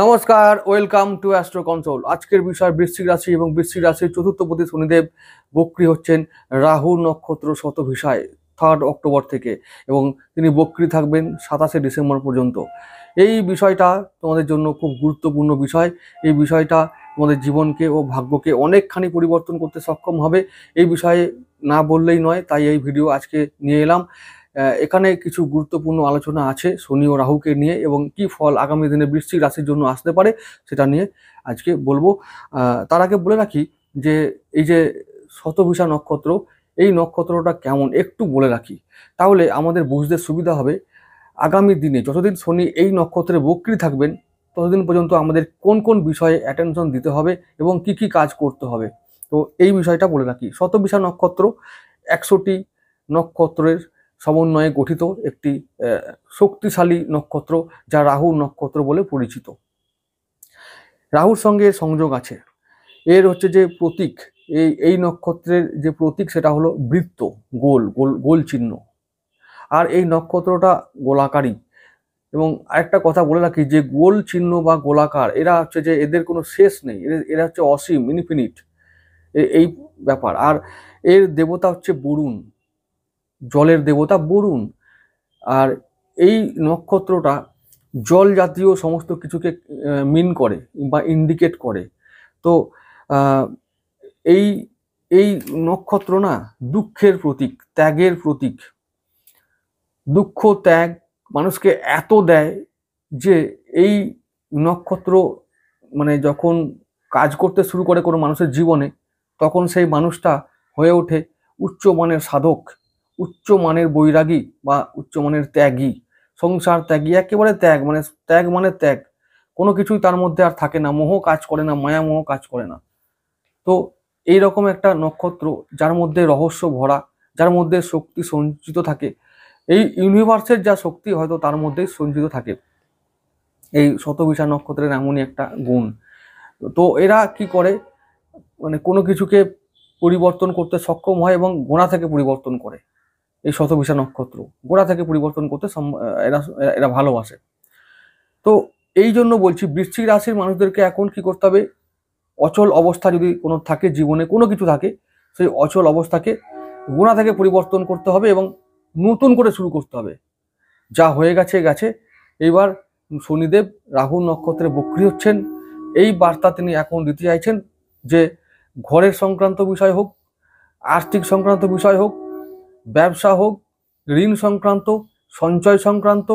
নমস্কার, welcome to astro console. আজকের বিষয় বৃশ্চিক রাশি এবং বৃশ্চিক রাশির চতুর্থপতি শনিদেব বক্রী হচ্ছেন রাহু নক্ষত্র শতভিসায় 3 অক্টোবর থেকে, এবং তিনি বক্রী থাকবেন 27 ডিসেম্বর পর্যন্ত। এই বিষয়টা তোমাদের জন্য খুব গুরুত্বপূর্ণ বিষয়। এই বিষয়টা তোমাদের জীবনকে ও ভাগ্যকে অনেকখানি পরিবর্তন করতে সক্ষম হবে। এই বিষয়ে না বললেই নয়, তাই এই ভিডিও আজকে নিয়ে এলাম। এখানে কিছু গুরুত্বপূর্ণ আলোচনা আছে শনি ও রাহুকে নিয়ে, এবং কি ফল আগামী দিনে বৃশ্চিক রাশির জন্য আসতে পারে সেটা নিয়ে আজকে বলবো। তার আগে বলে রাখি যে এই যে শতভিসা নক্ষত্র, এই নক্ষত্রটা কেমন একটু বলে রাখি, তাহলে আমাদের বুঝতে সুবিধা হবে আগামী দিনে যতদিন শনি এই নক্ষত্রে বক্রী থাকবেন ততদিন পর্যন্ত আমাদের কোন কোন বিষয়ে অ্যাটেনশন দিতে হবে এবং কি কি কাজ করতে হবে। তো এই বিষয়টা বলে রাখি। শতভিসা নক্ষত্র 100টি নক্ষত্রের সমন্বয়ে গঠিত একটি শক্তিশালী নক্ষত্র, যা রাহু নক্ষত্র বলে পরিচিত। রাহুর সঙ্গে সংযোগ আছে। এর হচ্ছে যে প্রতীক, এই নক্ষত্রের যে প্রতীক সেটা হলো বৃত্ত, গোল গোল গোল চিহ্ন। আর এই নক্ষত্রটা গোলাকারী। এবং আরেকটা কথা বলে রাখি যে গোল চিহ্ন বা গোলাকার, এরা হচ্ছে যে এদের কোনো শেষ নেই, এরা হচ্ছে অসীম, ইনফিনিট এই ব্যাপার। আর এর দেবতা হচ্ছে বরুণ, জলের দেবতা বরুণ। আর এই নক্ষত্রটা জল জাতীয় সমস্ত কিছুকে মিন করে বা ইন্ডিকেট করে। তো এই এই নক্ষত্র না দুঃখের প্রতীক, ত্যাগের প্রতীক। দুঃখ ত্যাগ মানুষকে এত দেয় যে এই নক্ষত্র মানে যখন কাজ করতে শুরু করে কোনো মানুষের জীবনে, তখন সেই মানুষটা হয়ে ওঠে উচ্চমানের সাধক, উচ্চমানের বৈরাগী বা উচ্চমানের ত্যাগী, সংসার ত্যাগী, একেবারে ত্যাগ মানে ত্যাগ। কোনো কিছুই তার মধ্যে আর থাকে না, মোহ কাজ করে না, মায়া মোহ কাজ করে না। তো এইরকম একটা নক্ষত্র যার মধ্যে রহস্য ভরা, যার মধ্যে শক্তি সঞ্চিত থাকে, এই ইউনিভার্সের যা শক্তি হয়তো তার মধ্যেই সঞ্চিত থাকে। এই শতভিসা নক্ষত্রের এমনই একটা গুণ। তো এরা কি করে, মানে কোনো কিছুকে পরিবর্তন করতে সক্ষম হয় এবং গোড়া থেকে পরিবর্তন করে। এই শতভিসা নক্ষত্র গোড়া থেকে পরিবর্তন করতে এরা এরা ভালোবাসে। তো এই জন্য বলছি বৃশ্চিক রাশির মানুষদেরকে এখন কি করতে হবে, অচল অবস্থা যদি কোনো থাকে, জীবনে কোনো কিছু থাকে, সেই অচল অবস্থাকে গোড়া থেকে পরিবর্তন করতে হবে এবং নতুন করে শুরু করতে হবে। যা হয়ে গেছে গেছে। এইবার শনিদেব রাহু নক্ষত্রে বক্রী হচ্ছেন। এই বার্তা তিনি এখন দিতে চাইছেন যে ঘরের সংক্রান্ত বিষয় হোক, আর্থিক সংক্রান্ত বিষয় হোক, ব্যবসা হোক, ঋণ সংক্রান্ত, সঞ্চয় সংক্রান্ত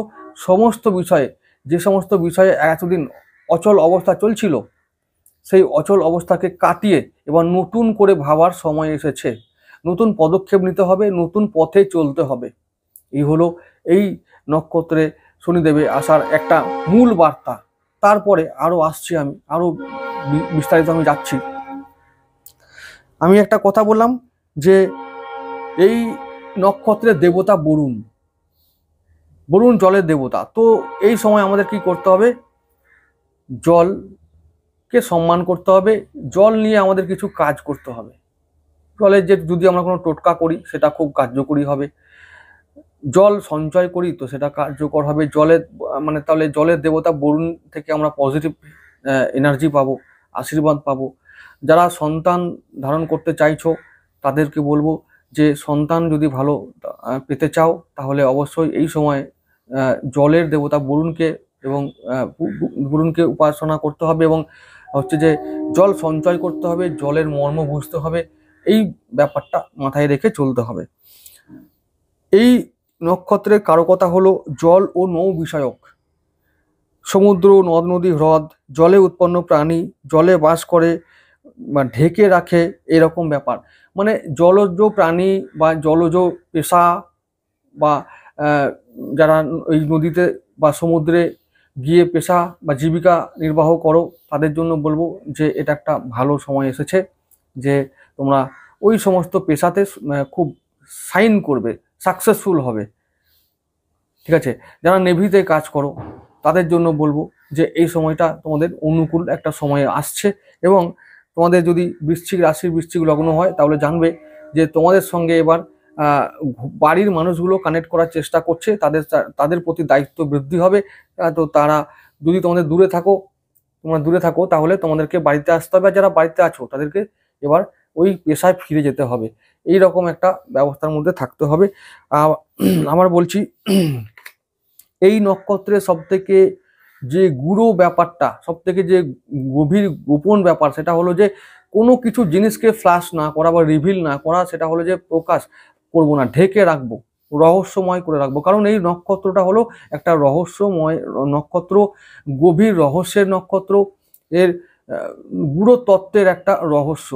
সমস্ত বিষয়ে, যে সমস্ত বিষয়ে এতদিন অচল অবস্থা চলছিল, সেই অচল অবস্থাকে কাটিয়ে এবার নতুন করে ভাবার সময় এসেছে। নতুন পদক্ষেপ নিতে হবে, নতুন পথে চলতে হবে। এই হলো এই নক্ষত্রে শনিদেবে আসার একটা মূল বার্তা। তারপরে আরো আসছি, আমি আরো বিস্তারিত আমি যাচ্ছি। আমি একটা কথা বললাম যে এই নক্ষত্রের দেবতা বরুণ, বরুণ জলের দেবতা। তো এই সময় আমাদের কি করতে হবে, জলকে সম্মান করতে হবে, জল নিয়ে আমাদের কিছু কাজ করতে হবে। জলের যে যদি আমরা কোনো টোটকা করি সেটা খুব কার্যকরী হবে। জল সঞ্চয় করি তো সেটা কার্যকর হবে। জলের মানে তাহলে জলের দেবতা বরুণ থেকে আমরা পজিটিভ এনার্জি পাবো, আশীর্বাদ পাবো। যারা সন্তান ধারণ করতে চাইছো তাদেরকে বলবো যে সন্তান যদি ভালো পেতে চাও তাহলে অবশ্যই এই সময় জলের দেবতা বরুণকে এবং বরুণকে উপাসনা করতে হবে, এবং হচ্ছে যে জল সঞ্চয় করতে হবে, জলের মর্ম বুঝতে হবে। এই ব্যাপারটা মাথায় রেখে চলতে হবে। এই নক্ষত্রের কারকতা হলো জল ও নৌ বিষয়ক। সমুদ্র, নদ নদী, হ্রদ, জলে উৎপন্ন প্রাণী, জলে বাস করে বা ঢেকে রাখে, এরকম ব্যাপার। মানে জলজ প্রাণী বা জলজ পেশা বা যারা ওই নদীতে বা সমুদ্রে গিয়ে পেশা বা জীবিকা নির্বাহ করো, তাদের জন্য বলবো যে এটা একটা ভালো সময় এসেছে, যে তোমরা ওই সমস্ত পেশাতে খুব সাইন করবে, সাকসেসফুল হবে। ঠিক আছে, যারা নেভিতে কাজ করো তাদের জন্য বলবো যে এই সময়টা তোমাদের অনুকূল একটা সময় আসছে, এবং তোমাদের যদি বৃশ্চিক রাশির বৃশ্চিক লগ্ন হয় তাহলে জানবে যে তোমাদের সঙ্গে এবার বাড়ির মানুষগুলো কানেক্ট করার চেষ্টা করছে, তাদের প্রতি দায়িত্ব বৃদ্ধি হবে। তো তারা যদি তোমাদের তোমরা দূরে থাকো তাহলে তোমাদেরকে বাড়িতে আসতে হবে, আর যারা বাড়িতে আছো তাদেরকে এবার ওই পেশায় ফিরে যেতে হবে, এই রকম একটা ব্যবস্থার মধ্যে থাকতে হবে। আমার বলছি এই নক্ষত্রের সব থেকে যে গুরু ব্যাপারটা, সব থেকে যে গভীর গোপন ব্যাপার, সেটা হলো যে কোনো কিছু জিনিসকে ফ্ল্যাশ না করা বা রিভিল না করা, সেটা হলো যে প্রকাশ করব না, ঢেকে রাখবো, রহস্যময় করে রাখবো। কারণ এই নক্ষত্রটা হলো একটা রহস্যময় নক্ষত্র, গভীর রহস্যের নক্ষত্র, এর গুরু তত্ত্বের একটা রহস্য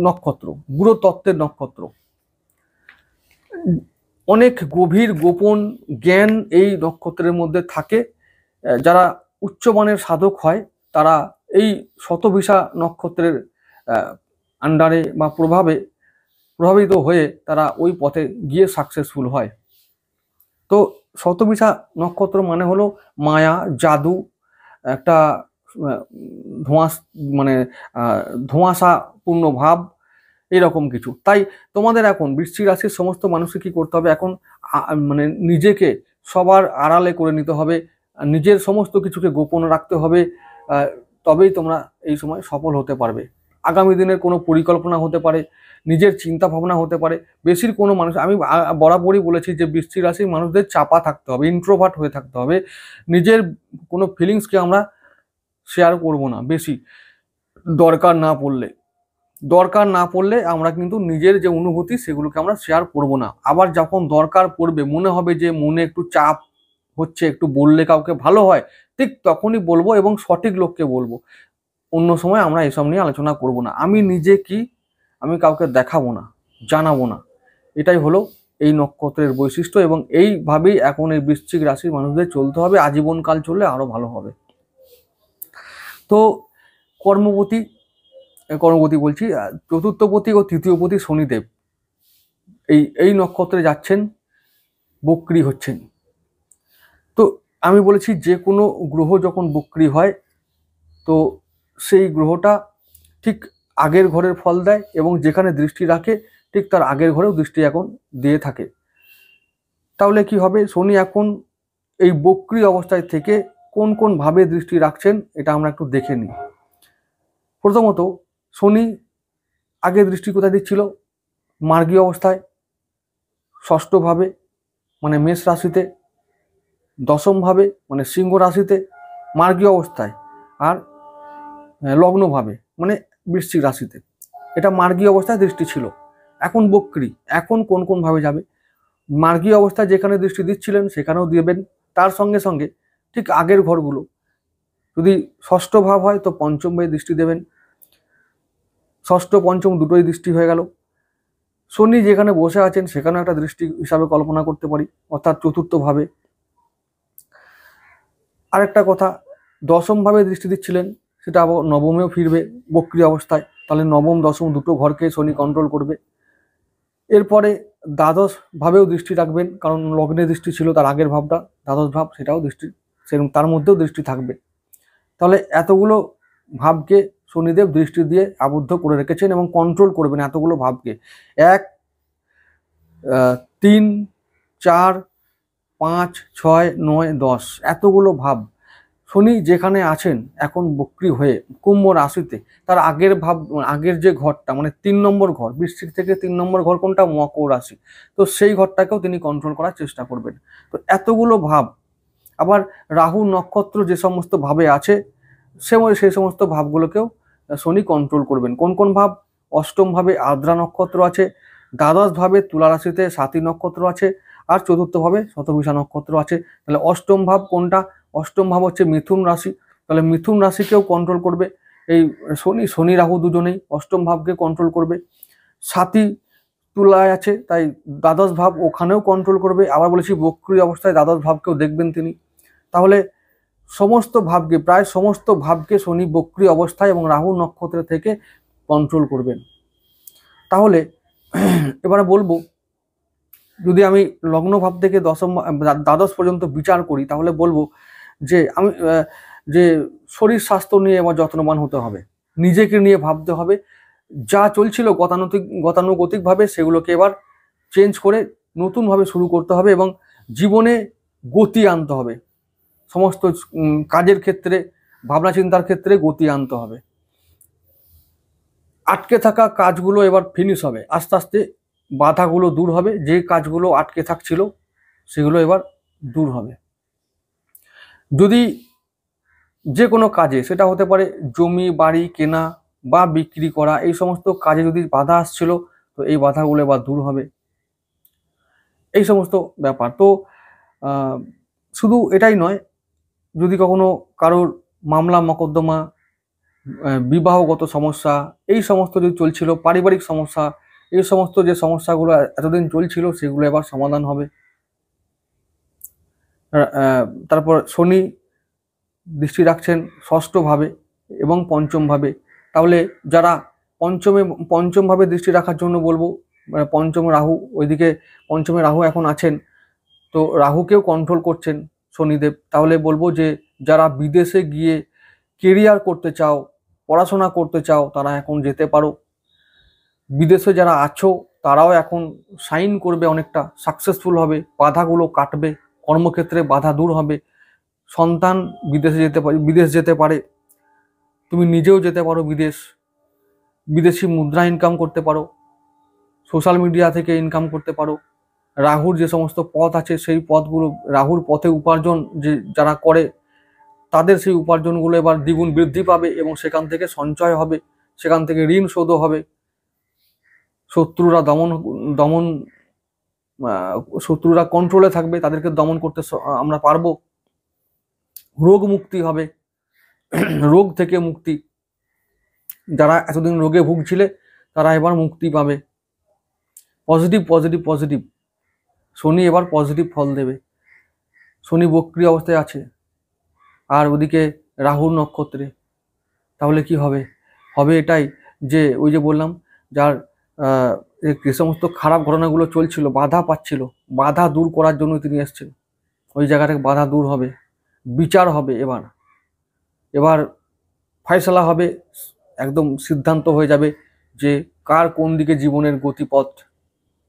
নক্ষত্র, গুরু তত্ত্বের নক্ষত্র। অনেক গভীর গোপন জ্ঞান এই নক্ষত্রের মধ্যে থাকে। যারা উচ্চমানের সাধক হয় তারা এই শতভিসা নক্ষত্রের আন্ডারে বা প্রভাবিত হয়ে তারা ওই পথে গিয়ে সাকসেসফুল হয়। তো শতভিসা নক্ষত্র মানে হলো মায়া, জাদু, একটা মানে ধোঁয়াশাপূর্ণ ভাব, এরকম কিছু। তাই তোমাদের এখন বৃশ্চিক রাশির সমস্ত মানুষকে কি করতে হবে, এখন মানে নিজেকে সবার আড়ালে করে নিতে হবে, নিজের সমস্ত কিছুকে গোপন রাখতে হবে, তবেই তোমরা এই সময় সফল হতে পারবে। আগামী দিনের কোনো পরিকল্পনা হতে পারে, নিজের চিন্তা ভাবনা হতে পারে। বেশির কোনো মানুষ, আমি বরাবরই বলেছি যে বৃশ্চিক রাশির মানুষদের চাপা থাকতে হবে, ইন্ট্রোভার্ট হয়ে থাকতে হবে, নিজের কোনো ফিলিংসকে আমরা শেয়ার করব না বেশি, দরকার না পড়লে আমরা কিন্তু নিজের যে অনুভূতি সেগুলোকে আমরা শেয়ার করব না। আবার যখন দরকার পড়বে, মনে হবে যে মনে একটু চাপ হচ্ছে, একটু বললে কাউকে ভালো হয়, ঠিক তখনই বলবো এবং সঠিক লোককে বলবো। অন্য সময় আমরা এসব নিয়ে আলোচনা করব না। আমি নিজে কি, আমি কাউকে দেখাবো না, জানাবো না। এটাই হলো এই নক্ষত্রের বৈশিষ্ট্য, এবং এইভাবেই এখন এই বৃশ্চিক রাশির মানুষদের চলতে হবে, আজীবনকাল চললে আরো ভালো হবে। তো কর্মপতি বলছি, চতুর্থপতি ও তৃতীয়পতি শনিদেব এই নক্ষত্রে যাচ্ছেন, বক্রী হচ্ছেন। তো আমি বলেছি যে কোনো গ্রহ যখন বক্রী হয় তো সেই গ্রহটা ঠিক আগের ঘরের ফল দেয়, এবং যেখানে দৃষ্টি রাখে ঠিক তার আগের ঘরেও দৃষ্টি এখন দিয়ে থাকে। তাহলে কি হবে, শনি এখন এই বক্রী অবস্থায় থেকে কোন কোন ভাবে দৃষ্টি রাখছেন এটা আমরা একটু দেখে নিই। প্রথমত শনি আগে দৃষ্টি কোথায় দিচ্ছিল, মার্গী অবস্থায়, ষষ্ঠভাবে মানে মেষ রাশিতে, দশমভাবে মানে সিংহ রাশিতে মার্গী অবস্থায়, আর লগ্নভাবে মানে বৃশ্চিক রাশিতে। এটা মার্গী অবস্থায় দৃষ্টি ছিল। এখন বক্রী, এখন কোন কোন ভাবে যাবে, মার্গী অবস্থায় যেখানে দৃষ্টি দিচ্ছিলেন সেখানেও দিবেন, তার সঙ্গে সঙ্গে ঠিক আগের ঘরগুলো, যদি ষষ্ঠ ভাব হয় তো পঞ্চম ভাবে দৃষ্টি দেবেন, ষষ্ঠ পঞ্চম দুটোই দৃষ্টি হয়ে গেল। শনি যেখানে বসে আছেন সেখানেও একটা দৃষ্টি হিসাবে কল্পনা করতে পারি, অর্থাৎ চতুর্থ ভাবে। আরেকটা কথা, দশম ভাবে দৃষ্টি দিচ্ছিলেন সেটা আবার নবমেও ফিরবে বক্রী অবস্থায়, তাহলে নবম দশম দুটো ঘরকে শনি কন্ট্রোল করবে। এরপরে দ্বাদশ ভাবেও দৃষ্টি রাখবেন, কারণ লগ্নে দৃষ্টি ছিল তার আগের ভাবটা, দ্বাদশ ভাব, সেটাও দৃষ্টি, সেরকম তার মধ্যেও দৃষ্টি থাকবে। তাহলে এতগুলো ভাবকে শনিদেব দৃষ্টি দিয়ে আবদ্ধ করে রেখেছেন এবং কন্ট্রোল করবেন এতগুলো ভাবকে। 1, 3, 4, 5, 6, 9, 10 এতগুলো ভাব শনি যেখানে আছেন এখন বক্রী হয়ে কুম্ভ রাশিতে, তার আগের যে ঘরটা মানে 3 নম্বর ঘর, বৃশ্চিক থেকে 3 নম্বর ঘর কোনটা, মকর রাশি, তো সেই ঘরটাকেও তিনি কন্ট্রোল করার চেষ্টা করবেন। তো এতগুলো ভাব, আবার রাহু নক্ষত্র যে সমস্ত ভাবে আছে সেই সমস্ত ভাবগুলোকেও শনি কন্ট্রোল করবেন। কোন কোন ভাব, অষ্টম ভাবে আদ্রা নক্ষত্র আছে, দ্বাদশ ভাবে তুলা রাশিতে সাতী নক্ষত্র আছে, আর চতুর্থ ভাবে শতভিসা নক্ষত্র আছে। তাহলে অষ্টম ভাব কোনটা, অষ্টম ভাব হচ্ছে মিথুন রাশি, তাহলে মিথুন রাশিকেও কন্ট্রোল করবে এই শনি রাহু দুজনেই অষ্টম ভাবকে কন্ট্রোল করবে। সাতী তুলায় আছে তাই দ্বাদশ ভাব ওখানেও কন্ট্রোল করবে। আবার বলেছি বক্রী অবস্থায় দ্বাদশ ভাবকেও দেখবেন তিনি। তাহলে সমস্ত ভাবকে, প্রায় সমস্ত ভাবকে শনি বক্রী অবস্থায় এবং রাহু নক্ষত্র থেকে কন্ট্রোল করবেন। তাহলে এবারে বলবো, যদি আমি লগ্ন ভাব থেকে দ্বাদশ পর্যন্ত বিচার করি, তাহলে বলবো যে যে শরীর স্বাস্থ্য নিয়ে এবার যত্নবান হতে হবে, নিজেকে নিয়ে ভাবতে হবে। যা চলছিল গতানুগতিকভাবে সেগুলোকে এবার চেঞ্জ করে নতুনভাবে শুরু করতে হবে এবং জীবনে গতি আনতে হবে। সমস্ত কাজের ক্ষেত্রে, ভাবনা চিন্তার ক্ষেত্রে গতি আনতে হবে। আটকে থাকা কাজগুলো এবার ফিনিশ হবে, আস্তে আস্তে বাধাগুলো দূর হবে, যে কাজগুলো আটকে থাকছিল সেগুলো এবার দূর হবে। যদি যে কোনো কাজে, সেটা হতে পারে জমি বাড়ি কেনা বা বিক্রি করা, এই সমস্ত কাজে যদি বাধা আসছিল, তো এই বাধাগুলো এবার দূর হবে। এই সমস্ত ব্যাপার তো শুধু এটাই নয়, যদি কখনো কারোর মামলা মকদ্দমা, বিবাহগত সমস্যা, এই সমস্ত যদি চলছিল, পারিবারিক সমস্যা, এই সমস্ত যে সমস্যাগুলো এতদিন চলছিল সেগুলো এবার সমাধান হবে। তারপর শনি দৃষ্টি রাখছেন ষষ্ঠ ভাবে এবং পঞ্চম ভাবে। তাহলে যারা পঞ্চম ভাবে দৃষ্টি রাখার জন্য বলবো, মানে পঞ্চম রাহু, ওইদিকে পঞ্চমে রাহু এখন আছেন, তো রাহুকেও কন্ট্রোল করছেন শনিদেব। তাহলে বলবো যে যারা বিদেশে গিয়ে কেরিয়ার করতে চাও, পড়াশোনা করতে চাও, তারা এখন যেতে পারো। বিদেশে যারা আছো তারাও এখন সাইন করবে, অনেকটা সাকসেসফুল হবে, বাধাগুলো কাটবে, কর্মক্ষেত্রে বাধা দূর হবে। সন্তান বিদেশ যেতে পারে, তুমি নিজেও যেতে পারো বিদেশি মুদ্রা ইনকাম করতে পারো, সোশ্যাল মিডিয়া থেকে ইনকাম করতে পারো। রাহুর যে সমস্ত পথ আছে সেই পথগুলো, রাহুর পথে উপার্জন যে যারা করে তাদের সেই উপার্জনগুলো এবার দ্বিগুণ বৃদ্ধি পাবে এবং সেখান থেকে সঞ্চয় হবে, সেখান থেকে ঋণ শোধও হবে। শত্রুরা শত্রুরা কন্ট্রোলে থাকবে, তাদেরকে দমন করতে আমরা পারবো। রোগ মুক্তি হবে, রোগ থেকে মুক্তি, যারা এতদিন রোগে ভুগছিলে তারা এবার মুক্তি পাবে। পজিটিভ পজিটিভ পজিটিভ, শনি এবার পজিটিভ ফল দেবে। শনি বক্রী অবস্থায় আছে আর ওদিকে রাহুর নক্ষত্রে, তাহলে কি হবে? হবে এটাই যে ওই যে বললাম, যার যে সমস্ত খারাপ ঘটনাগুলো চলছিল, বাধা পাচ্ছিল, বাধা দূর করার জন্য তিনি এসছেন। ওই জায়গা থেকে বাধা দূর হবে, বিচার হবে, এবার ফয়সালা হবে, একদম সিদ্ধান্ত হয়ে যাবে যে কার কোন দিকে জীবনের গতিপথ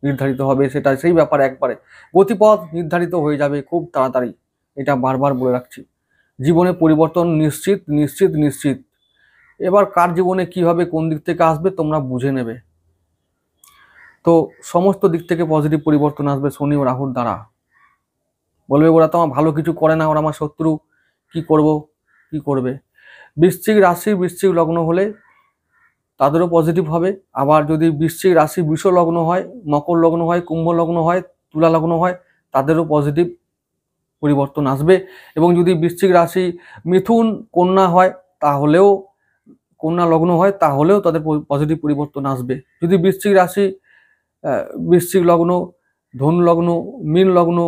নির্ধারিত হবে। সেটা সেই ব্যাপারে একবারে গতিপথ নির্ধারিত হয়ে যাবে খুব তাড়াতাড়ি, এটা বারবার বলে রাখছি। জীবনে পরিবর্তন নিশ্চিত নিশ্চিত নিশ্চিত। এবার কার জীবনে কি হবে, কোন দিক থেকে আসবে তোমরা বুঝে নেবে। তো সমস্ত দিক থেকে পজিটিভ পরিবর্তন আসবে শনি ও রাহুর দ্বারা। বলবে ওরা তো আমার ভালো কিছু করে না, ওরা আমার শত্রু, কি করব, কি করবে? বৃশ্চিক রাশি, বৃশ্চিক লগ্ন হলে তাদেরও পজিটিভ হবে। আবার যদি বৃশ্চিক রাশি বৃষ লগ্ন হয়, মকর লগ্ন হয়, কুম্ভ লগ্ন হয়, তুলা লগ্ন হয়, তাদেরও পজিটিভ পরিবর্তন আসবে। এবং যদি বৃশ্চিক রাশি মিথুন কন্যা হয়, তাহলেও কন্যা লগ্ন হয়, তাহলেও তাদের পজিটিভ পরিবর্তন আসবে। যদি বৃশ্চিক রাশি, বৃশ্চিক লগ্ন, ধনু লগ্ন, মীন লগ্ন,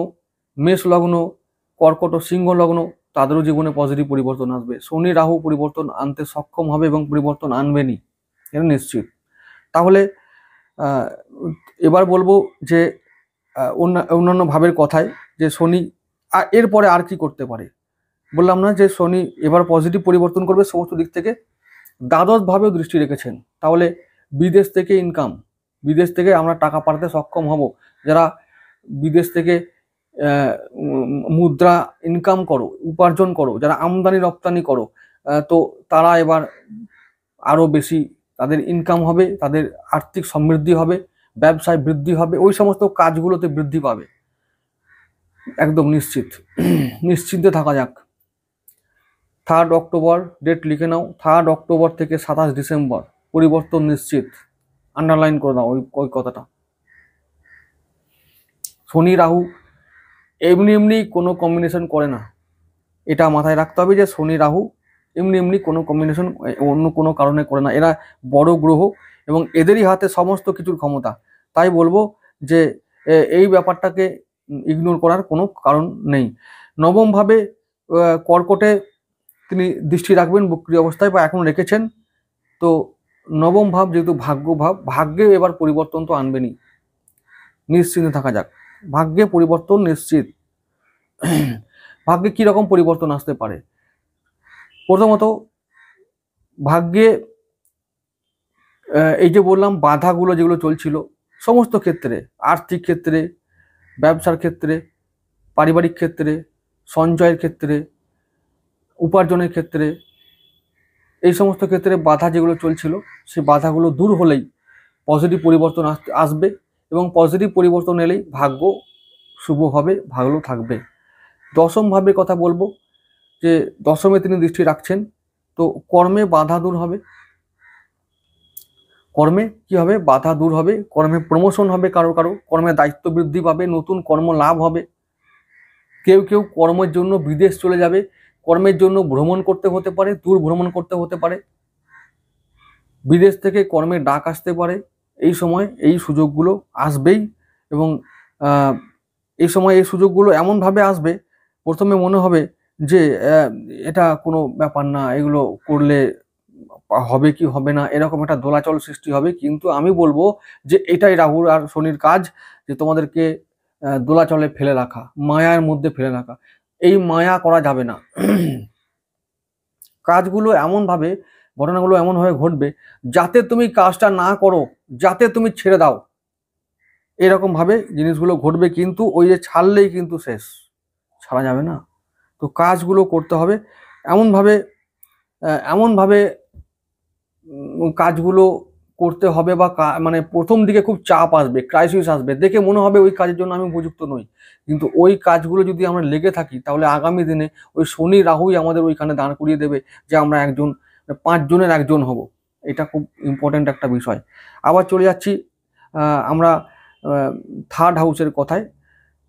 মেষ লগ্ন, কর্কট ও সিংহ লগ্ন, তাদেরও জীবনে পজিটিভ পরিবর্তন আসবে। শনি রাহু পরিবর্তন আনতে সক্ষম হবে এবং পরিবর্তন আনবেনই, এটা নিশ্চিত। তাহলে এবার বলবো যে অন্যান্য ভাবের কথায়, যে শনি এরপরে আর কি করতে পারে। বললাম না যে শনি এবার পজিটিভ পরিবর্তন করবে সমস্ত দিক থেকে। দ্বাদশ ভাবেও দৃষ্টি রেখেছেন, তাহলে বিদেশ থেকে ইনকাম, বিদেশ থেকে আমরা টাকা পাঠাতে সক্ষম হব। যারা বিদেশ থেকে মুদ্রা ইনকাম করো, উপার্জন করো, যারা আমদানি রপ্তানি করো, তো তারা এবার আরো বেশি তাদের ইনকাম হবে, তাদের আর্থিক সমৃদ্ধি হবে, ব্যবসায় বৃদ্ধি হবে, ওই সমস্ত কাজগুলোতে বৃদ্ধি পাবে, একদম নিশ্চিত। নিশ্চিন্তে থাকা যাক। 3 অক্টোবর ডেট লিখে নাও, 3 অক্টোবর থেকে 27 ডিসেম্বর পরিবর্তন নিশ্চিত। আন্ডারলাইন করে দাও ওই কথাটা। শনি রাহু এমনি এমনি কোনো কম্বিনেশন করে না, এটা মাথায় রাখতে হবে যে শনি রাহু এমনি এমনি কোনো কম্বিনেশন অন্য কোনো কারণে করে না। এরা বড় গ্রহ এবং এদেরই হাতে সমস্ত কিছুর ক্ষমতা। তাই বলবো যে এই ব্যাপারটাকে ইগনোর করার কোনো কারণ নেই। নবম ভাবে কর্কটে তিনি দৃষ্টি রাখবেন বক্রী অবস্থায়, বা এখন রেখেছেন। তো নবম ভাব যেহেতু ভাগ্য ভাব, ভাগ্যে এবার পরিবর্তন তো আনবেনই, নিশ্চিন্তে থাকা যাক। ভাগ্যে পরিবর্তন নিশ্চিত। ভাগ্যে কিরকম পরিবর্তন আসতে পারে? প্রথমত ভাগ্যে এই যে বললাম বাধাগুলো যেগুলো চলছিল সমস্ত ক্ষেত্রে, আর্থিক ক্ষেত্রে, ব্যবসার ক্ষেত্রে, পারিবারিক ক্ষেত্রে, সঞ্চয়ের ক্ষেত্রে, উপার্জনের ক্ষেত্রে, এই সমস্ত ক্ষেত্রে বাধা যেগুলো চলছিল সেই বাধাগুলো দূর হলেই পজিটিভ পরিবর্তন আসবে, এবং পজিটিভ পরিবর্তন এলেই ভাগ্য শুভ হবে, ভালো থাকবে। দশম ভাবের কথা বলবো, যে দশমে তিনি দৃষ্টি রাখছেন, তো কর্মে বাধা দূর হবে। কর্মে কি হবে? বাধা দূর হবে, কর্মে প্রমোশন হবে, কারো কারো কর্মে দায়িত্ব বৃদ্ধি পাবে, নতুন কর্ম লাভ হবে। কেউ কেউ কর্মের জন্য বিদেশ চলে যাবে, কর্মের জন্য ভ্রমণ করতে হতে পারে, দূর ভ্রমণ করতে হতে পারে, বিদেশ থেকে কর্মের ডাক আসতে পারে। এই সময় এই সুযোগগুলো আসবেই, এবং এই সময় এই সুযোগগুলো এমনভাবে আসবে, প্রথমে মনে হবে যে এটা কোনো ব্যাপার না, এগুলো করলে হবে কি হবে না, এরকম একটা দোলাচল সৃষ্টি হবে। কিন্তু আমি বলবো যে এটাই রাহুর আর শনির কাজ, যে তোমাদেরকে দোলাচলে ফেলে রাখা, মায়ার মধ্যে ফেলে রাখা। এই মায়া করা যাবে না। কাজগুলো এমনভাবে, ঘটনাগুলো এমনভাবে ঘটবে যাতে তুমি কাজটা না করো, যাতে তুমি ছেড়ে দাও, এরকম ভাবে জিনিসগুলো ঘটবে। কিন্তু ওই যে ছাড়লেই কিন্তু শেষ, ছাড়া যাবে না। তো কাজগুলো করতে হবে এমনভাবে, এমনভাবে কাজগুলো করতে হবে, বা মানে প্রথম দিকে খুব চাপ আসবে, ক্রাইসিস আসবে, দেখে মনে হবে ওই কাজের জন্য আমি উপযুক্ত নই। কিন্তু ওই কাজগুলো যদি আমরা লেগে থাকি, তাহলে আগামী দিনে ওই শনি রাহুই আমাদের ওইখানে দাঁড় করিয়ে দেবে, যে আমরা একজন 5 জনের একজন হব। এটা খুব ইম্পর্টেন্ট একটা বিষয়। আবার চলে যাচ্ছি আমরা থার্ড হাউসের কথায়।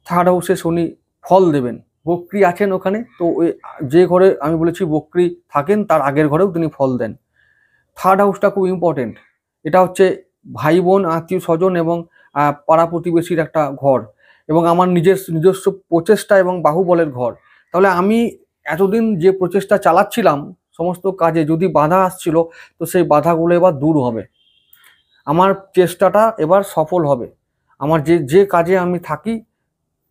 থার্ড হাউসে শনি ফল দেবেন, বক্রী আছেন ওখানে। তো ওই যে ঘরে আমি বলেছি বক্রী থাকেন, তার আগের ঘরেও তিনি ফল দেন। থার্ড হাউসটা খুব ইম্পর্টেন্ট। এটা হচ্ছে ভাই বোন, আত্মীয় স্বজন এবং পাড়া প্রতিবেশীর একটা ঘর, এবং আমার নিজস্ব প্রচেষ্টা এবং বাহুবলের ঘর। তাহলে আমি এতদিন যে প্রচেষ্টা চালাচ্ছিলাম সমস্ত কাজে, যদি বাধা আসছিল, তো সেই বাধাগুলো এবার দূর হবে। আমার চেষ্টাটা এবার সফল হবে। আমার যে যে কাজে আমি থাকি,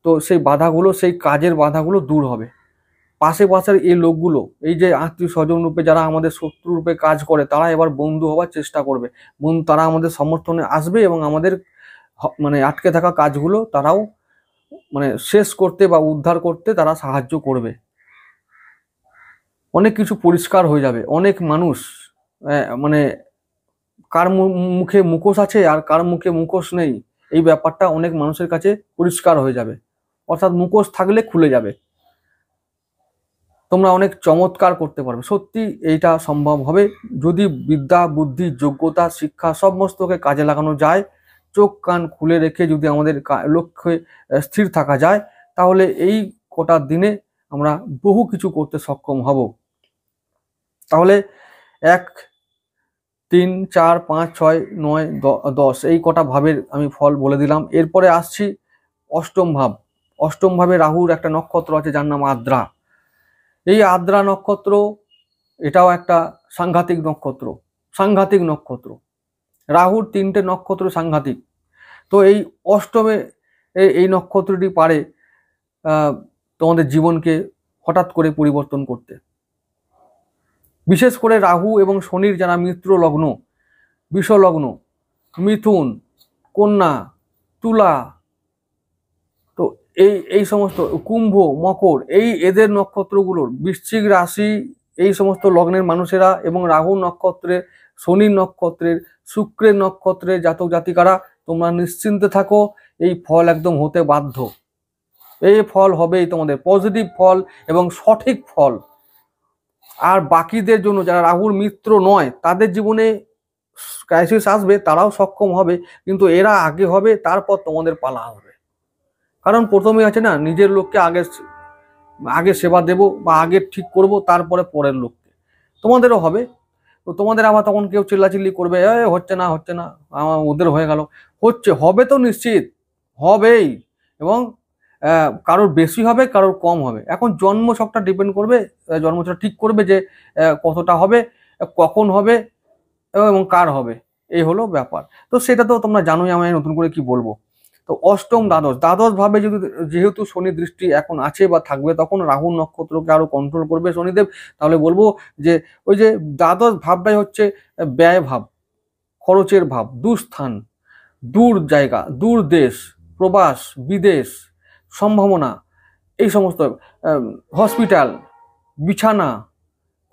তো সেই বাধাগুলো, সেই কাজের বাধাগুলো দূর হবে। পাশের এই লোকগুলো, এই যে আত্মীয় স্বজন রূপে যারা আমাদের শত্রু রূপে কাজ করে, তারা এবার বন্ধু হওয়ার চেষ্টা করবে। তারা আমাদের সমর্থনে আসবে, এবং আমাদের মানে আটকে থাকা কাজগুলো তারাও মানে শেষ করতে বা উদ্ধার করতে তারা সাহায্য করবে। অনেক কিছু পরিষ্কার হয়ে যাবে। অনেক মানুষ মানে কার মুখে মুখোশ আছে আর কার মুখে মুখোশ নেই, এই ব্যাপারটা অনেক মানুষের কাছে পরিষ্কার হয়ে যাবে। অর্থাৎ মুখোশ থাকলে খুলে যাবে, তোমরা অনেক চমৎকার করতে পারবে। সত্যি এইটা সম্ভব হবে যদি বিদ্যা, বুদ্ধি, যোগ্যতা, শিক্ষা সমস্তকে কাজে লাগানো যায়। চোখ কান খুলে রেখে যদি আমাদের লক্ষ্যে স্থির থাকা যায়, তাহলে এই কটা দিনে আমরা বহু কিছু করতে সক্ষম হব। তাহলে 1, 3, 4, 5, 6, 9, 10 এই কটা ভাবের আমি ফল বলে দিলাম। এরপরে আসছি অষ্টম ভাব। অষ্টম ভাবে রাহুর একটা নক্ষত্র আছে যার নাম আদ্রা। এই আদ্রা নক্ষত্র, এটাও একটা সাংঘাতিক নক্ষত্র। সাংঘাতিক নক্ষত্র, রাহুর 3টে নক্ষত্র সাংঘাতিক। তো এই অষ্টমে এই নক্ষত্রটি পারে তোমাদের জীবনকে হঠাৎ করে পরিবর্তন করতে। বিশেষ করে রাহু এবং শনির যারা মিত্র লগ্ন, বিষ লগ্ন, মিথুন, কন্যা, তুলা, তো এই সমস্ত কুম্ভ, মকর, এদের নক্ষত্রগুলোর, বৃশ্চিক রাশি, এই সমস্ত লগ্নের মানুষেরা, এবং রাহু নক্ষত্রের, শনি নক্ষত্রের, শুক্রের নক্ষত্রের জাতক জাতিকারা, তোমরা নিশ্চিন্তে থাকো, এই ফল একদম হতে বাধ্য। এই ফল হবেই তোমাদের, পজিটিভ ফল এবং সঠিক ফল। আর বাকিদের জন্য, যারা রাহুর মিত্র নয়, তাদের জীবনে ক্রাইসিস আসবে, তারাও সক্ষম হবে, কিন্তু এরা আগে হবে, তারপর তোমাদের পালা হবে। কারণ প্রথমে আছে না, নিজের লোককে আগে সেবা দেব বা আগে ঠিক করব, তারপরে পরের লোককে। তোমাদেরও হবে। তো তোমাদের আবার তখন কেউ চিল্লাচিল্লি করবে, হচ্ছে না হচ্ছে না, আমার ওদের হয়ে গেল। হবে তো নিশ্চিত হবেই, এবং কারোর বেশি হবে, কারোর কম হবে। এখন জন্মছকটা ডিপেন্ড করবে, জন্মছকটা ঠিক করবে যে কতটা হবে, কখন হবে এবং কার হবে, এই হলো ব্যাপার। তো সেটা তো তোমরা জানোই, আমি নতুন করে কি বলবো। তো অষ্টম দ্বাদশ, দ্বাদশ ভাবে যদি, যেহেতু শনি দৃষ্টি এখন আছে বা থাকবে, তখন রাহু নক্ষত্রকে আরো কন্ট্রোল করবে শনিদেব। তাহলে বলবো যে ওই যে দ্বাদশ ভাবটাই হচ্ছে ব্যয় ভাব, খরচের ভাব, দুস্থান, দূর জায়গা, দূর দেশ, প্রবাস, বিদেশ, সম্ভাবনা, এই সমস্ত হসপিটাল, বিছানা,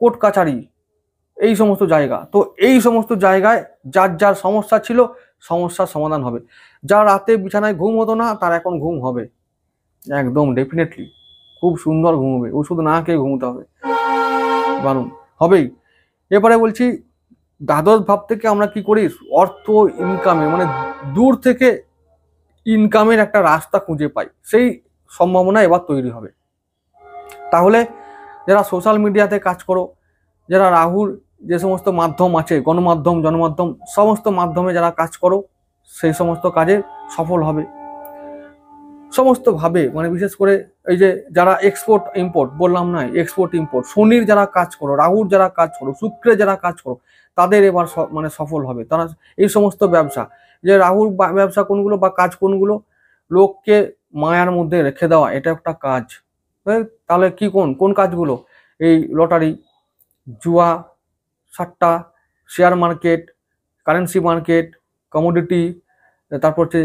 কোর্ট কাছারি, এই সমস্ত জায়গা। তো এই সমস্ত জায়গায় যার যার সমস্যা ছিল, সমস্যার সমাধান হবে। যার রাতে বিছানায় ঘুম হতো না, তার এখন ঘুম হবে, একদম ডেফিনেটলি খুব সুন্দর ঘুম হবে, ওষুধ না খেয়ে ঘুমোতে হবে, দারুণ হবেই। এবারে বলছি, দ্বাদশ ভাব থেকে আমরা কি করি, অর্থ ইনকামের, মানে দূর থেকে ইনকামের একটা রাস্তা খুঁজে পাই, সেই সম্ভাবনা এবার তৈরি হবে। তাহলে যারা সোশ্যাল মিডিয়াতে কাজ করো, যারা রাহুর যে সমস্ত মাধ্যম আছে, গণমাধ্যম, জনমাধ্যম, সমস্ত মাধ্যমে যারা কাজ করো, সেই সমস্ত কাজে সফল হবে সমস্তভাবে। মানে বিশেষ করে এই যে যারা এক্সপোর্ট ইম্পোর্ট, বললাম না, এক্সপোর্ট ইম্পোর্ট, শনির যারা কাজ করো, রাহুর যারা কাজ করো, শুক্রের যারা কাজ করো, তাদের এবার মানে সফল হবে তারা। এই সমস্ত ব্যবসা, যে রাহুর ব্যবসা কোনগুলো বা কাজ কোনগুলো, লোককে মায়ার মধ্যে রেখে দেওয়া, এটা একটা কাজ। তাহলে কি কোন কোন কাজগুলো, এই লটারি, জুয়া, সাট্টা, share market, currency market, commodity, তারপর হচ্ছে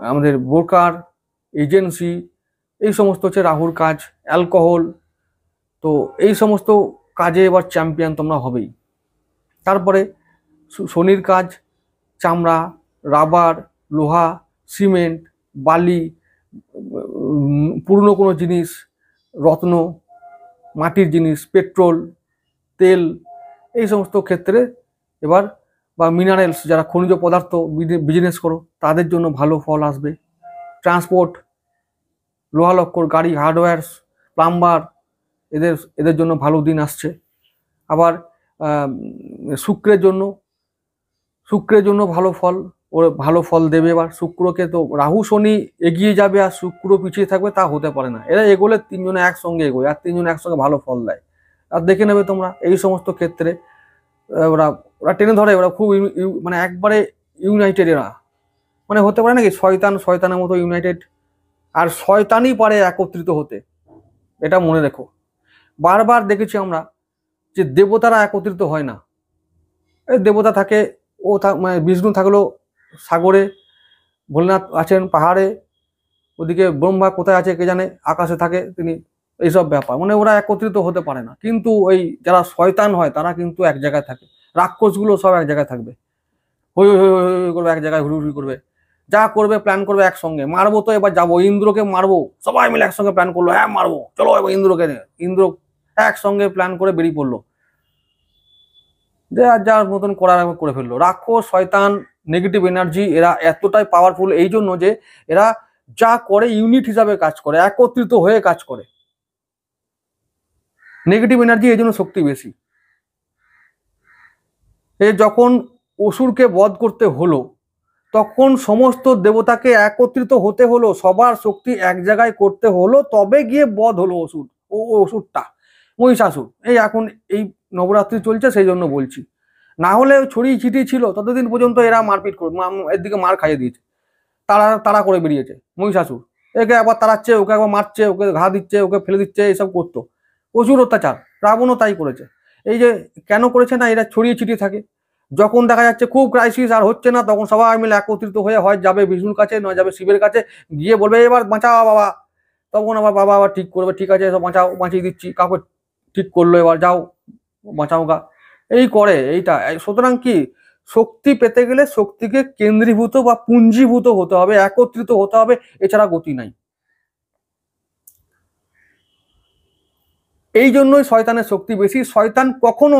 আমাদের ব্রোকার, এজেন্সি, এই সমস্ত হচ্ছে রাহুর কাজ, অ্যালকোহল। তো এই সমস্ত কাজে এবার চ্যাম্পিয়ন তোমরা হবেই। তারপরে শনির কাজ, চামড়া, রাবার, লোহা, সিমেন্ট, বালি, পুরনো কোনো জিনিস, রত্ন, মাটির জিনিস, পেট্রোল, তেল, এই সমস্ত ক্ষেত্রে এবার, বা মিনারেলস, যারা খনিজ পদার্থ বিজনেস করো, তাদের জন্য ভালো ফল আসবে। ট্রান্সপোর্ট, লোহা লক্কর, গাড়ি, হার্ডওয়্যারস, প্লাম্বার, এদের এদের জন্য ভালো দিন আসছে। আবার শুক্রের জন্য, শুক্রের জন্য ভালো ফল, ওর ভালো ফল দেবে। এবার শুক্রকে তো রাহু শনি এগিয়ে যাবে আর শুক্র পিছিয়ে থাকবে, তা হতে পারে না। এরা এগোলে তিনজনে একসঙ্গে এগোয়, আর তিনজনে একসঙ্গে ভালো ফল দেয়। আর দেখে নেবে তোমরা এই সমস্ত ক্ষেত্রে ওরা ওরা টেনে ধরে, ওরা খুব মানে একবারে ইউনাইটেড এরা, মানে হতে পারে নাকি শয়তান শয়তানের মতো ইউনাইটেড, আর শয়তানই পারে একত্রিত হতে, এটা মনে রেখো। বারবার দেখেছি আমরা যে দেবতারা একত্রিত হয় না। এই দেবতা থাকে, ও মানে বিষ্ণু থাকলো সাগরে, ভোলেনাথ আছেন পাহাড়ে, ওদিকে ব্রহ্মা কোথায় আছে কে জানে, আকাশে থাকে তিনি, এইসব ব্যাপার, মানে ওরা একত্রিত হতে পারে না। কিন্তু ওই যারা শয়তান হয় তারা কিন্তু এক জায়গায় থাকে, রাক্ষসগুলো সব এক জায়গায় থাকবে, হই হই হই হই করবে, এক জায়গায় হুড়ি হুড়ি করবে, যা করবে প্ল্যান করবে একসঙ্গে। মারবো তো এবার যাবো, ইন্দ্রকে মারবো, সবাই মিলে একসঙ্গে প্ল্যান করলো, হ্যাঁ মারবো, চলো এবার ইন্দ্রকে নিয়ে। ইন্দ্র একসঙ্গে প্ল্যান করে বেরিয়ে পড়লো, যে আর যার মতন করার করে ফেললো। রাক্ষস, শয়তান, নেগেটিভ এনার্জি, এরা এতটাই পাওয়ারফুল এই জন্য যে এরা যা করে ইউনিট হিসাবে কাজ করে, একত্রিত হয়ে কাজ করে। নেগেটিভ এনার্জি এই জন্য শক্তি বেশি। এ যখন অসুরকে বধ করতে হলো, তখন সমস্ত দেবতাকে একত্রিত হতে হলো, সবার শক্তি এক জায়গায় করতে হলো, তবে গিয়ে বধ হলো অসুর, ও অসুরটা মহিষাসুর। এই এখন এই নবরাত্রি চলছে সেই জন্য বলছি, না হলে ছড়িয়ে ছিটিয়ে ছিল ততদিন পর্যন্ত এরা মারপিট করে, এর দিকে মার খাইয়ে দিয়েছে, তারা তারা করে বেরিয়েছে মহিষাসুর। একে একবার তাড়াচ্ছে, ওকে একবার মারছে, ওকে ঘা দিচ্ছে, ওকে ফেলে দিচ্ছে, এইসব করতো, প্রচুর অত্যাচার। রাবণও তাই করেছে। এই যে কেন করেছে না, এরা ছড়িয়ে ছিটিয়ে থাকে, যখন দেখা যাচ্ছে খুব ক্রাইসিস আর হচ্ছে না, তখন সবাই মিলে একত্রিত হয়ে হয় যাবে বিষ্ণুর কাছে, নয় যাবে শিবের কাছে, গিয়ে বলবে এবার বাঁচাও বাবা। তখন আবার বাবা আবার ঠিক করবে, ঠিক আছে সব বাঁচাও, বাঁচিয়ে দিচ্ছি, কাউকে ঠিক করলো, এবার যাও বাঁচাও গা, এই করে এইটা। সুতরাং কি, শক্তি পেতে গেলে শক্তিকে কেন্দ্রীভূত বা পুঞ্জীভূত হতে হবে, একত্রিত হতে হবে, এছাড়া গতি নাই। এই জন্যই শয়তানের শক্তি বেশি। শয়তান কখনো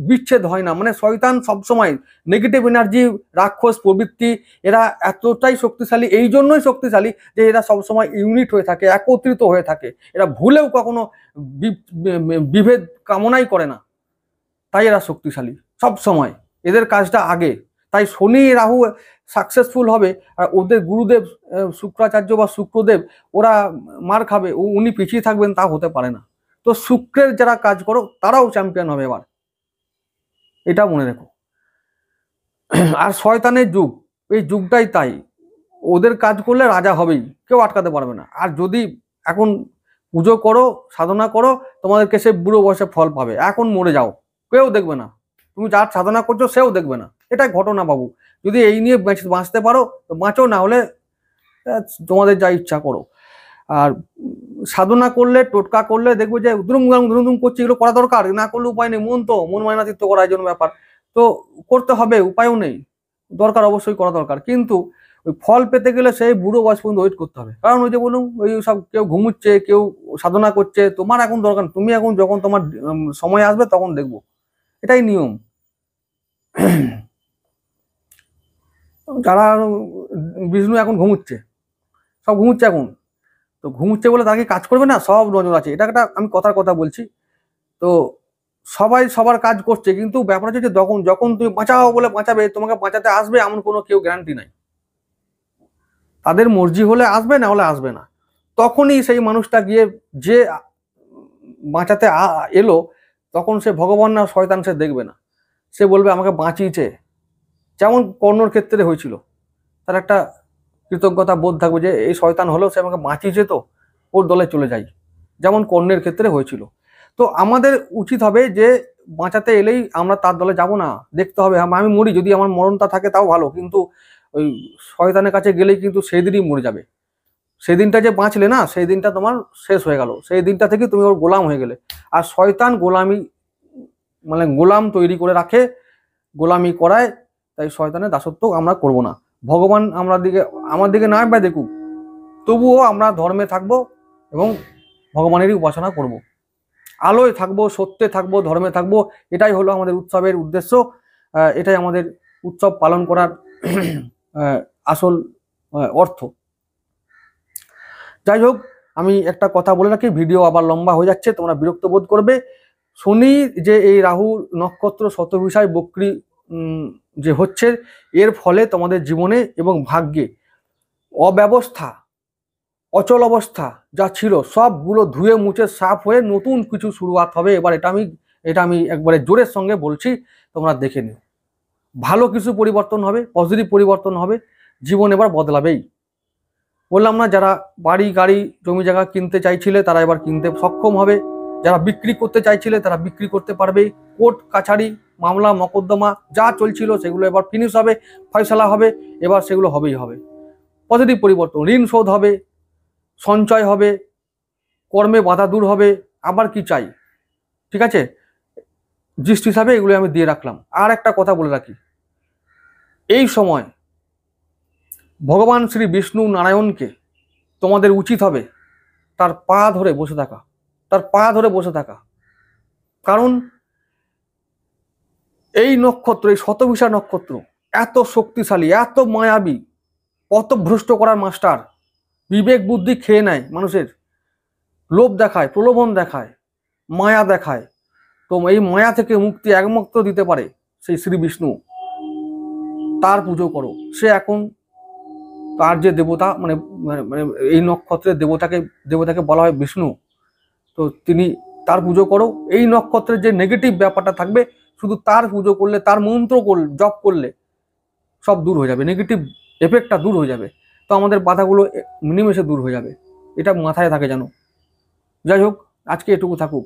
বিচ্ছেদ হয় না, মানে শয়তান সবসময় নেগেটিভ এনার্জি, রাক্ষস প্রবৃত্তি, এরা এতটাই শক্তিশালী, এই জন্যই শক্তিশালী যে এরা সবসময় ইউনিট হয়ে থাকে, একত্রিত হয়ে থাকে, এরা ভুলেও কখনো বিভেদ কামনাই করে না, তাই এরা শক্তিশালী সব সময়, এদের কাজটা আগে। তাই শনি রাহু সাকসেসফুল হবে, আর ওদের গুরুদেব শুক্রাচার্য বা শুক্রদেব ওরা মার খাবে, উনি পিছিয়ে থাকবেন, তা হতে পারে না। তো শুক্রের যারা কাজ করো তারাও চ্যাম্পিয়ন হবে এবার, এটা মনে রেখো। আর শয়তানের যুগ, এই যুগটাই তাই, ওদের কাজ করলে রাজা হবেই, কেউ আটকাতে পারবে না। আর যদি এখন পুজো করো, সাধনা করো, তোমাদেরকে সে বুড়ো বয়সে ফল পাবে। এখন মরে যাও, কেউ দেখবে না, তুমি যার সাধনা করছো সেও দেখবে না, এটাই ঘটনা বাবু। যদি এই নিয়ে বাঁচতে পারো তো বাঁচো, না হলে তোমাদের যা ইচ্ছা করো। আর সাধনা করলে, টোটকা করলে দেখবে যে দুরুম দুরুম করছে, এগুলো করা দরকার, না করলে উপায় নেই। মন মায়নাতীত করার জন্য ব্যাপার, তো করতে হবে, উপায়ও নেই, দরকার অবশ্যই করা দরকার। কিন্তু ওই ফল পেতে গেলে সেই বুড়ো বয়স পর্যন্ত ওয়েট করতে হবে। কারণ ওই যে বলুন, ওই সব কেউ ঘুমুচ্ছে, কেউ সাধনা করছে, তোমার এখন দরকার, তুমি এখন যখন তোমার সময় আসবে তখন দেখবো, এটাই নিয়ম। যারা বিষ্ণু এখন ঘুমুচ্ছে, সব ঘুমুচ্ছে এখন, তো ঘুমুচ্ছে বলে তাকে কাজ করবে না, সব নজর আছে। এটা একটা আমি কথার কথা বলছি। তো সবাই সবার কাজ করছে, কিন্তু ব্যাপার হচ্ছে যে যখন তুমি বাঁচাও বলে বাঁচাবে, তোমাকে বাঁচাতে আসবে এমন কোনো কেউ গ্যারান্টি নাই। তাদের মর্জি হলে আসবে, না হলে আসবে না। তখনই সেই মানুষটা গিয়ে যে বাঁচাতে এলো, তখন সে ভগবান না শয়তান সে দেখবে না, সে বলবে আমাকে বাঁচিয়েছে। যেমন কর্ণর ক্ষেত্রে হয়েছিল, তার একটা কৃতজ্ঞতা বোধ থাকবে যে এই শয়তান হলেও সে আমাকে বাঁচিয়েছে, তো ওর দলে চলে যাই, যেমন কর্ণের ক্ষেত্রে হয়েছিল। তো আমাদের উচিত হবে যে বাঁচাতে এলেই আমরা তার দলে যাব না, দেখতে হবে আমি মরি, যদি আমার মরণটা থাকে তাও ভালো, কিন্তু ওই শয়তানের কাছে গেলেই কিন্তু সেই দিনই মরে যাবে। সেই দিনটা যে বাঁচলে না, সেই দিনটা তোমার শেষ হয়ে গেল, সেই দিনটা থেকে তুমি ওর গোলাম হয়ে গেলে। আর শয়তান গোলামি, মানে গোলাম তৈরি করে রাখে, গোলামি করায়। তাই শয়তানের দাসত্ব আমরা করব না। ভগবান আমার দিকে না বা দেখুক, তবুও আমরা ধর্মে থাকবো এবং ভগবানেরই উপাসনা করব, আলোয় থাকবো, সত্যে থাকবো, ধর্মে থাকবো। এটাই হলো আমাদের উৎসবের উদ্দেশ্য, এটাই আমাদের উৎসব পালন করার আসল অর্থ। যাই হোক, আমি একটা কথা বলে রাখি, ভিডিও আবার লম্বা হয়ে যাচ্ছে, তোমরা বিরক্ত বোধ করবে। শনি যে এই রাহু নক্ষত্র শতভিষায় বক্রী যে হচ্ছে, এর ফলে তোমাদের জীবনে এবং ভাগ্যে অব্যবস্থা, অচল অবস্থা যা ছিল সবগুলো ধুয়ে মুছে সাফ হয়ে নতুন কিছু শুরুয়াত হবে এবার। এটা আমি একবারে জোরের সঙ্গে বলছি, তোমরা দেখে নিও। ভালো কিছু পরিবর্তন হবে, পজিটিভ পরিবর্তন হবে, জীবন এবার বদলাবেই। বললাম না, যারা বাড়ি গাড়ি জমি জায়গা কিনতে চাইছিলে তারা এবার কিনতে সক্ষম হবে, যারা বিক্রি করতে চাইছিলে তারা বিক্রি করতে পারবে। কোর্ট কাছারি মামলা মকদ্দমা যা চলছিল সেগুলো এবার ফিনিশ হবে, ফয়সালা হবে, এবার সেগুলো হবেই হবে। পজিটিভ পরিবর্তন, ঋণ শোধ হবে, সঞ্চয় হবে, কর্মে বাধা দূর হবে, আবার কি চাই। ঠিক আছে, জিস্ট হিসাবে এগুলো আমি দিয়ে রাখলাম। আর একটা কথা বলে রাখি, এই সময় ভগবান শ্রী বিষ্ণু নারায়ণকে তোমাদের উচিত হবে তার পা ধরে বসে থাকা, তার পা ধরে বসে থাকা। কারণ এই নক্ষত্র, এই শতভিষা নক্ষত্র এত শক্তিশালী, এত মায়াবী, কত ভ্রষ্ট করার মাস্টার, বিবেক বুদ্ধি খেয়ে নেয় মানুষের, লোভ দেখায়, প্রলোভন দেখায়, মায়া দেখায়। তো এই মায়া থেকে মুক্তি একমাত্র দিতে পারে সেই শ্রী বিষ্ণু। তার পুজো করো। সে এখন তার যে দেবতা, মানে মানে এই নক্ষত্রের দেবতাকে বলা হয় বিষ্ণু। তো তিনি, তার পুজো করো। এই নক্ষত্রের যে নেগেটিভ ব্যাপারটা থাকবে, শুধু তার পুজো করলে, তার মন্ত্র জপ করলে সব দূর হয়ে যাবে, নেগেটিভ এফেক্টটা দূর হয়ে যাবে। তো আমাদের বাধাগুলো নিমেষে দূর হয়ে যাবে, এটা মাথায় থাকে যেন। যাই হোক, আজকে এটুকু থাকুক।